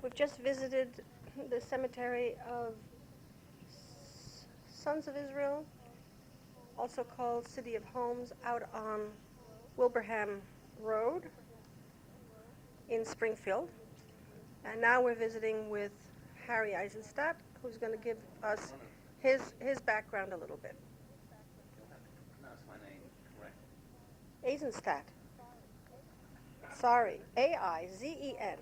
We've just visited the cemetery of Sons of Israel, also called City of Homes, out on Wilbraham Road in Springfield. And now we're visiting with Harry Aizenstat, who's going to give us his background a little bit. You'll have to pronounce my name correctly. Aizenstat. Sorry, Aizen.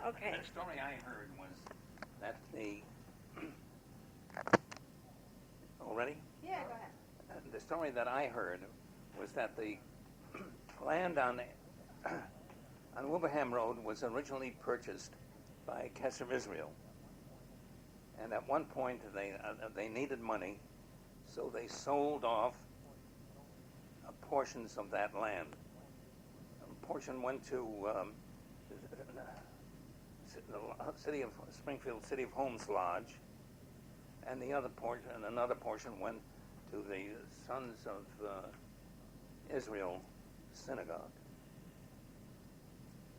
Okay. The story I heard was that the... Already? Yeah, go ahead. The story that I heard was that the land on Wilbraham Road was originally purchased by Kesser Israel. And at one point they needed money, so they sold off portions of that land. A portion went to City of Springfield City of Homes Lodge, and another portion went to the Sons of Israel Synagogue.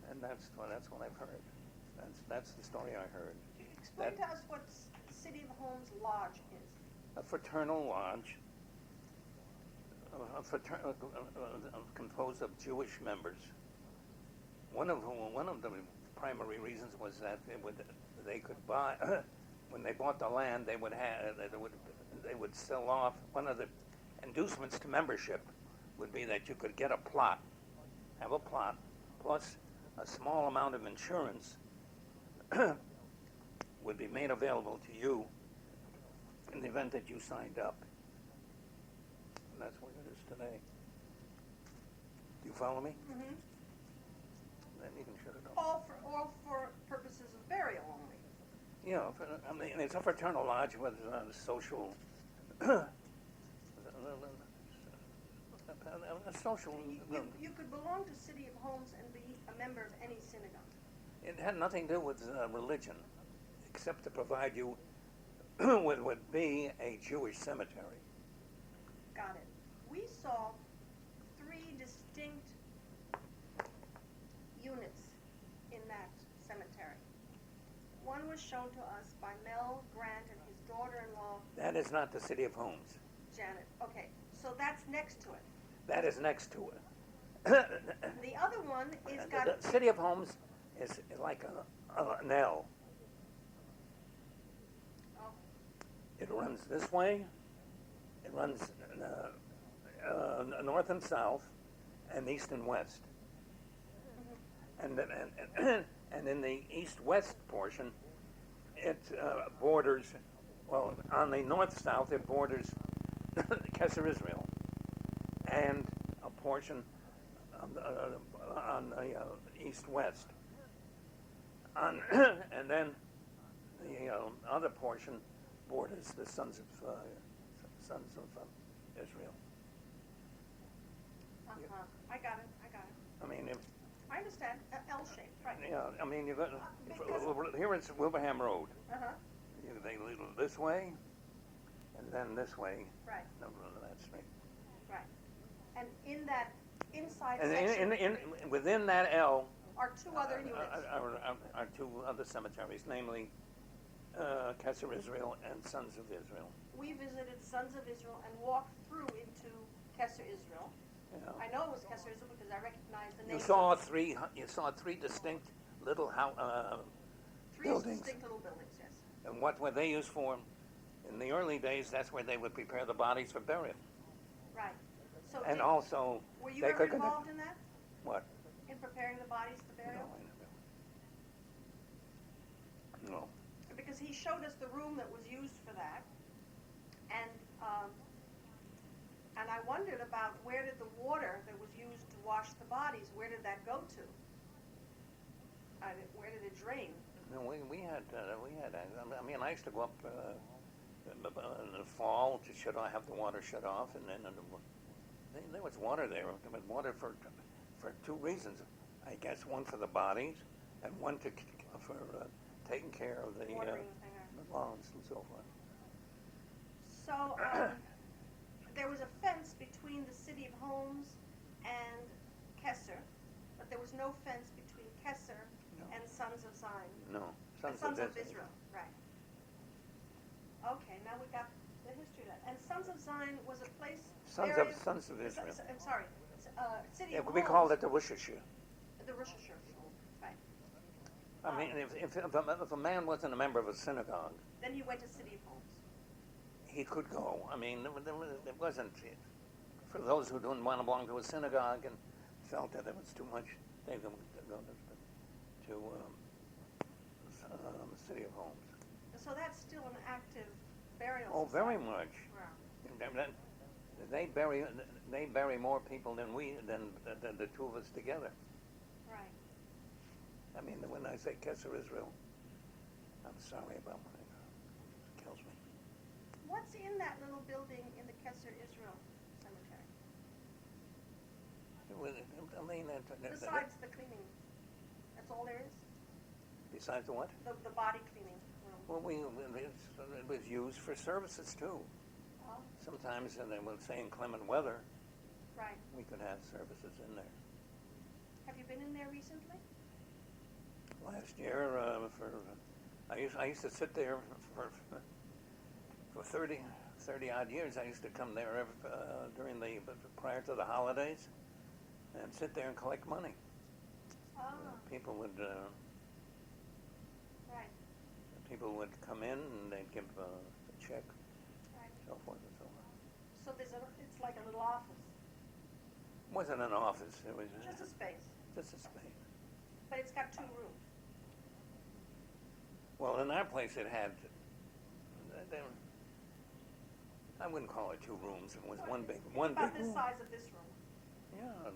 And that's what I've heard. That's the story I heard. Explain to us what City of Homes Lodge is. A fraternal lodge, composed of Jewish members. One of the primary reasons was that they could buy when they bought the land. They would sell off. One of the inducements to membership would be that you could get a plot, have a plot, plus a small amount of insurance would be made available to you in the event that you signed up. And that's what it is today. Do you follow me? Mm-hmm. Then you can shut it off. All for purposes of burial only. Yeah, I mean, it's a fraternal lodge with social, a social. You could belong to City of Homes and be a member of any synagogue. It had nothing to do with religion, except to provide you with what would be a Jewish cemetery. Got it. We saw 3 distinct units in that cemetery. One was shown to us by Mel Grant and his daughter-in-law. That is not the City of Homes. Janet. Okay, so that's next to it. That is next to it. The other one is got... The City of Homes is like an L. Oh. It runs this way. It runs north and south, and east and west. Mm-hmm. And in the east-west portion, it borders. Well, on the north-south, it borders Kesser Israel, and a portion on the east-west. And then the other portion borders the Sons of Israel. Uh-huh. I got it. I mean, I understand. L-shaped, right. yeah. I mean, you got here it's Wilbraham Road. Uh-huh. They lead this way, and then this way. Right. No, that's right. Right. And in that inside And section within that L are 2 other units. are 2 other cemeteries, namely Kesser Israel and Sons of Israel. We visited Sons of Israel and walked through into Kesser Israel. Yeah. I know it was Kesser Israel because I recognized the name. You saw three distinct little Three buildings. distinct little buildings, yes. And what were they used for? In the early days, that's where they would prepare the bodies for burial. Right. So And also, were you they ever could involved in that? What? In preparing the bodies for burial? No. Because he showed us the room that was used for that, and I wondered about where did the water that was used to wash the bodies, where did that go to? Where did it drain? No, we had. I mean, I used to go up in the fall to have the water shut off, and then there was water there. There was water for 2 reasons, I guess. One for the bodies, and one for taking care of the lawns and so forth. So there was a fence between the City of Homes and Kesser, but there was no fence between Kesser and Sons of Zion? No, Sons of Israel, right. Okay, now we got the history of that. And Sons of Zion was a place. Sons of Israel. I'm sorry, City Yeah, of we Homes. called it the Rosh Hashanah. The Rosh Hashanah, right. I mean, if a man wasn't a member of a synagogue, then he went to City of Homes. he could go. I mean, it wasn't for those who didn't want to belong to a synagogue and felt that it was too much. They would go to City of Homes. So that's still an active burial. Oh, society. very much. Wow. They bury more people than the two of us together. Right. I mean, when I say Kesser Israel, I'm sorry about when it kills me. What's in that little building in the Kesser Israel cemetery? Besides the cleaning, that's all there is. Besides the what? The body cleaning room. Well, it was used for services too. Oh. Sometimes, and they would say in clement weather, right, we could have services in there. Have you been in there recently? Last year, I used to sit there for 30 odd years. I used to come there prior to the holidays and sit there and collect money. Ah. People would right. People would come in and they'd give a check, right, so forth and so on. So it's like a little office. It wasn't an office. It was just a space. Just a space. But it's got 2 rooms. Well, in our place it had. I wouldn't call it 2 rooms. It was one big about big this room. size of this room. Yeah,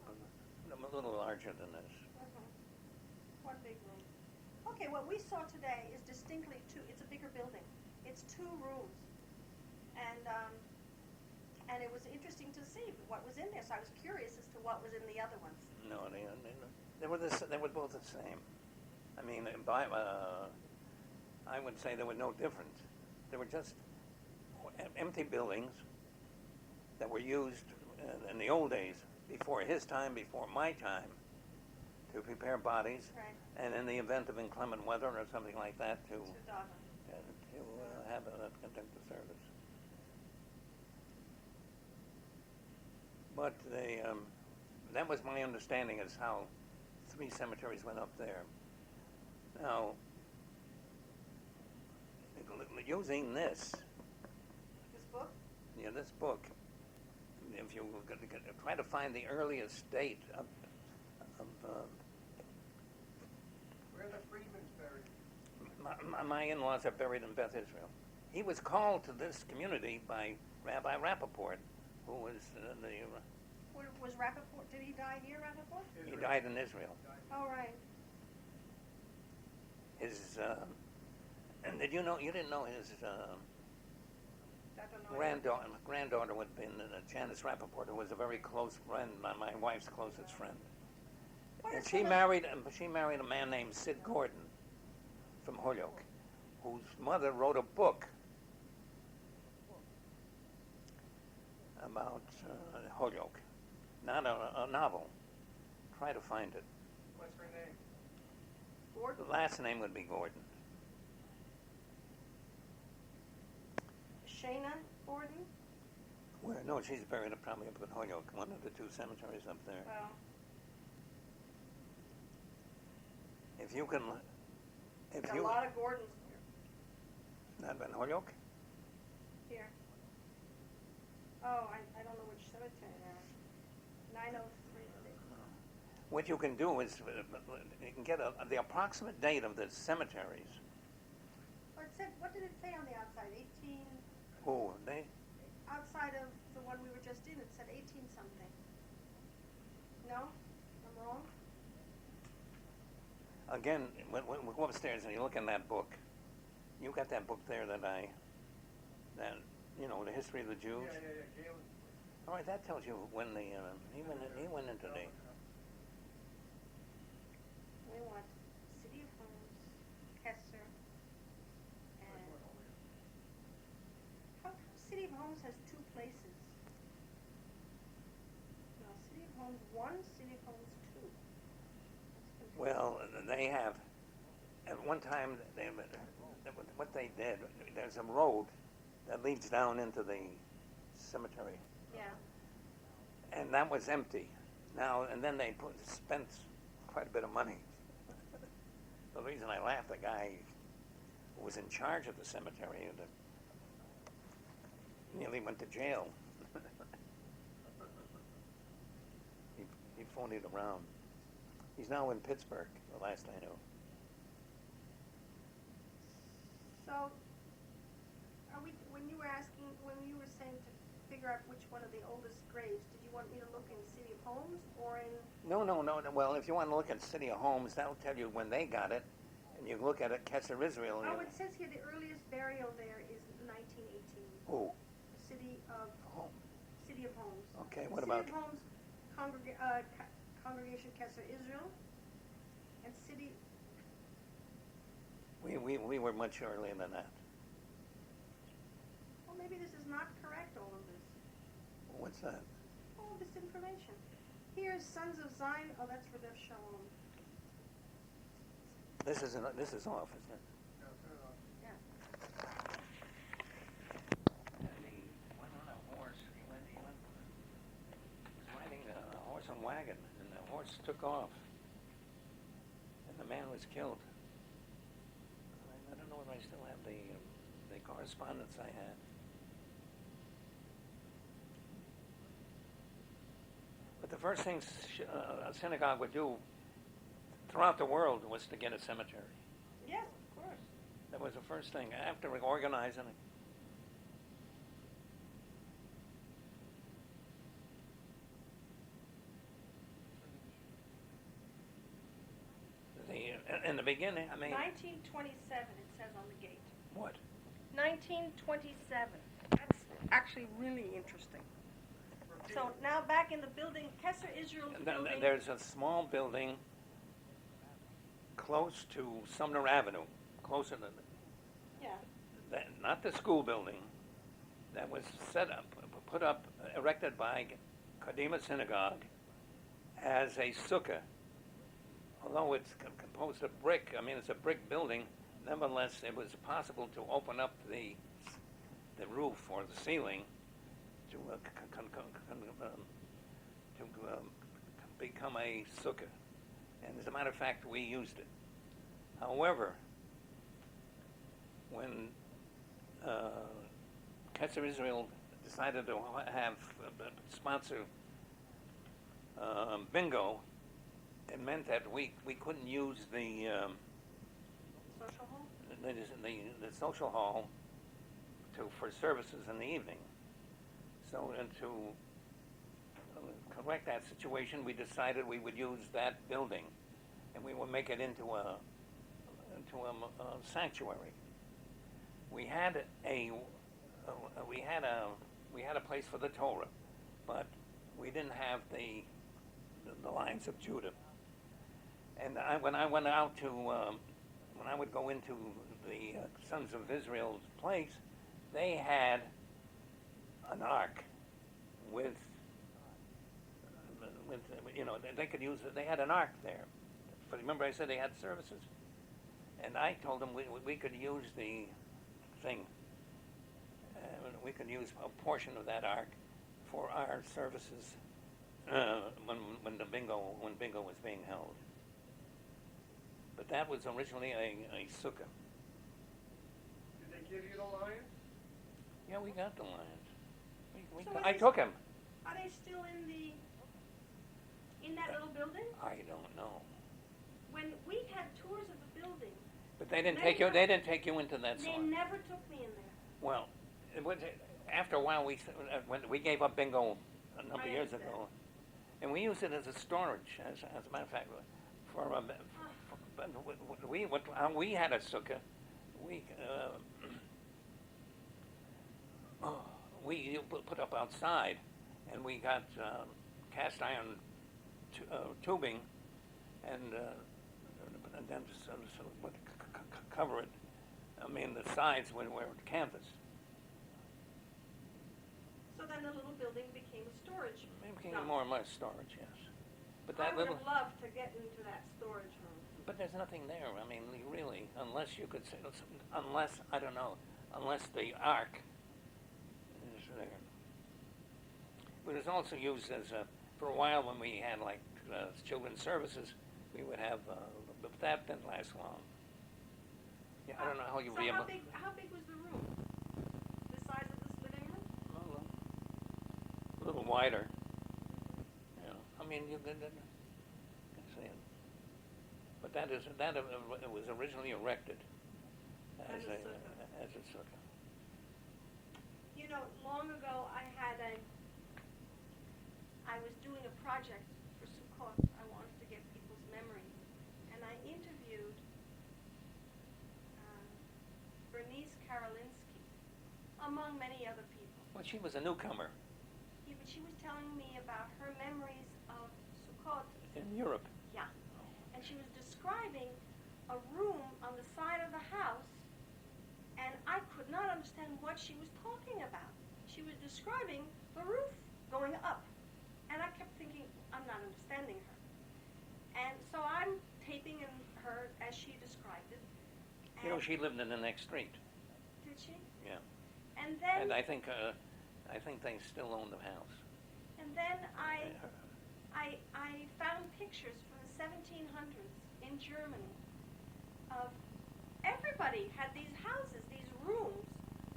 a little larger than this. One big room. Okay, what we saw today is distinctly 2. It's a bigger building. It's 2 rooms, and it was interesting to see what was in there. So I was curious as to what was in the other ones. No, they were both the same. I mean, I would say there was no difference. They were just empty buildings that were used in the old days, before his time, before my time, to prepare bodies, right, and in the event of inclement weather or something like that, to have a conduct the service. But that was my understanding as how 3 cemeteries went up there. Now, using this book? Yeah, this book, if you try to find the earliest date of where are the Freedmans buried? my in-laws are buried in Beth Israel. He was called to this community by Rabbi Rappaport, who was Was Rappaport? Did he die here, Rappaport? he died in Israel. Oh, right. His and did you didn't know his I don't know. granddaughter would have been Janice Rappaport, who was a very close friend, my wife's closest friend. And she married a man named Sid Gordon from Holyoke, whose mother wrote a book about Holyoke, not a novel. Try to find it. What's her name? Gordon? The last name would be Gordon. Shana Gordon? Where? No, she's buried probably up in Holyoke, one of the 2 cemeteries up there. Well, If you can, a lot of Gordons here. not in Holyoke. Here. Oh, I don't know which cemetery now. 903. What you can do is you can get the approximate date of the cemeteries. Well, it said, what did it say on the outside? 18. Oh, they. Outside of the one we were just in, it said 18 something. No? I'm wrong? Again, when we go upstairs and you look in that book, you got that book there the history of the Jews. Yeah, Galen. All right, that tells you when he went into the. We want City of Homes, Kesser, and how come City of Homes has 2 places? No, City of Homes 1, City of Homes 2. Well, they have at one time, what they did, there's a road that leads down into the cemetery, Yeah. and that was empty. Now, and then they spent quite a bit of money. The reason I laughed, the guy who was in charge of the cemetery nearly went to jail. he phoned it around. He's now in Pittsburgh, the last I knew. So, when you were saying to figure out which one of the oldest graves, did you want me to look in City of Homes or in? No. Well, if you want to look at City of Homes, that'll tell you when they got it, and you look at it, Kesser Israel. Oh, it says here the earliest burial there is 1918. Who? City of Home. City of Homes. Okay, what about? City of Homes, Congregation Kesser Israel, and City. We were much earlier than that. Well, maybe this is not correct. All of this. What's that? All of this information. Here's Sons of Zion. Oh, that's for their Shalom. This is off, isn't it? No, turn it off. Yeah. He went on a horse. He was riding a horse and wagon, and the horse took off, and the man was killed. I don't know if I still have the correspondence I had. But the first thing a synagogue would do throughout the world was to get a cemetery. Yes, of course. That was the first thing after organizing it. In the beginning, I mean, 1927. It says on the gate. what? 1927. That's actually really interesting. So now back in the building, Kesser Israel's building. There's a small building close to Sumner Avenue, closer to Yeah. not the school building, that was erected by Kadima Synagogue as a sukkah. Although it's composed of brick, I mean it's a brick building, nevertheless it was possible to open up the roof or the ceiling to become a sukkah. And as a matter of fact, we used it. However, when Kesser Israel decided to have sponsor bingo, it meant that we couldn't use the Social hall? the social hall for services in the evening. So, and to correct that situation, we decided we would use that building, and we would make it into a sanctuary. We had a place for the Torah, but we didn't have the lines of Judah. And when I went out to when I would go into the Sons of Israel's place, they had an ark with they could use it. They had an ark there. But remember I said they had services? And I told them we could use the thing. We could use a portion of that ark for our services when bingo was being held. But that was originally a sukkah. Did they give you the lions? Yeah, we got the lions. So I took him. Are they still in that little building? I don't know. When we had tours of the building, But they didn't take you. They didn't take you into that they song. never took me in there. Well, it was after a while when we gave up bingo a number of I years understand. ago, and we used it as a storage. As a matter of fact, we had a sukkah. We put up outside, and we got cast iron tubing, and then cover it. I mean, the sides were canvas. So then the little building became a storage. It became No. more and more storage, yes. But I that would little, have loved to get into that storage room. But there's nothing there. I mean, really, unless you could say, unless I don't know, unless the ark is there. But it was also used as for a while when we had like children's services, we would have, but that didn't last long. Yeah, I don't know how you So be able. how big was the room? The size of this living room? A little wider. You know, I mean, you can see it. But that it was originally erected as a sukkah. You know, long ago I was doing a project for Sukkot. I wanted to get people's memories, and I interviewed Bernice Karolinsky, among many other people. Well, she was a newcomer Yeah, but she was telling me about her memories of Sukkot. in Europe. Yeah. And she was describing a room on the side of the house, and I could not understand what she was talking about. She was describing the roof going up, and I kept thinking, I'm not understanding her. And so I'm taping in her as she described it. You know, she lived in the next street. Did she? Yeah. And then And I think they still own the house. and then I found pictures from the 1700s in Germany of everybody had these houses, these rooms,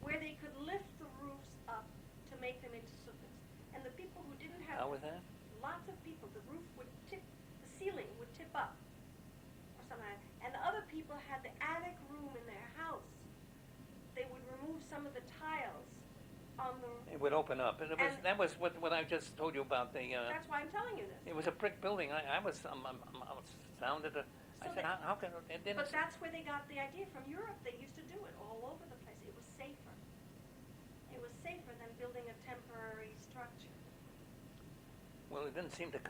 where they could lift the roofs up to make them into sukkahs. And the people who didn't have How was that? lots of people, the roof would tip, the ceiling would tip up, or something like that. And other people had the attic room in their house. They would remove some of the tiles on the. It would open up. And that was what I just told you about the. That's why I'm telling you this. It was a brick building. I was astounded. I said, how can it didn't? But that's where they got the idea from Europe. They used to do it all over the place. It was safer. It was safer than building a temporary structure. Well, it didn't seem to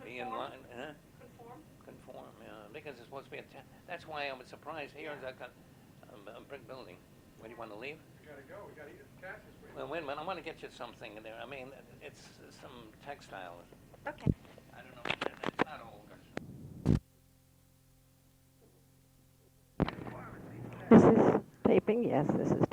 be in line. Conform. Conform, yeah, because it's supposed to be that's why I was surprised here. Yeah. I got a brick building. Where do you want to leave? We gotta go, we gotta eat at the Cassius. Well, wait a minute. I want to get you something in there. I mean, it's some textile. Okay. I don't know. It's not old. This is taping. Yes, this is